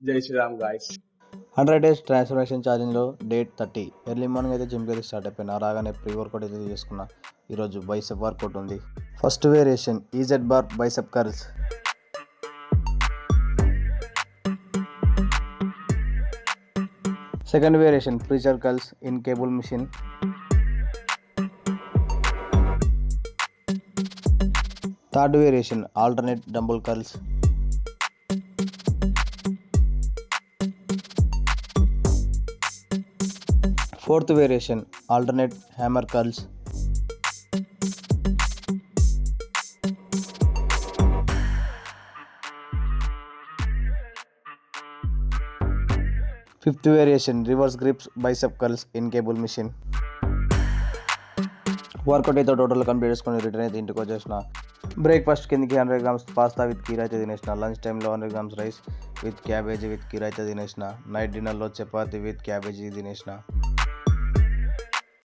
జై Sriram guys. 100 days transformation ఛాలెంజ్లో date 30. Early morning అయితే జిమ్కి అయితే స్టార్ట్ అయిపోయినా. రాగానే ప్రీ వర్కౌట్ అయితే చేసుకున్నా. ఈరోజు బైసెప్ వర్కౌట్ ఉంది. First variation EZ bar bicep curls. Second variation preacher curls in cable machine. Third variation alternate dumbbell curls. Fourth variation alternate hammer curls. Fifth variation reverse grips bicep curls in cable machine. Workout అయితే total complete చేసుకొని return అయితే ఇంటికి వచ్చేసిన. Breakfast కిందకి 100 grams pasta with కీరా అయితే తినేసిన. Lunch టైంలో 100 grams rice with cabbage with కీరా అయితే తినేసిన. నైట్ డిన్నర్లో చపాతీ విత్ క్యాబేజీ తినేసిన.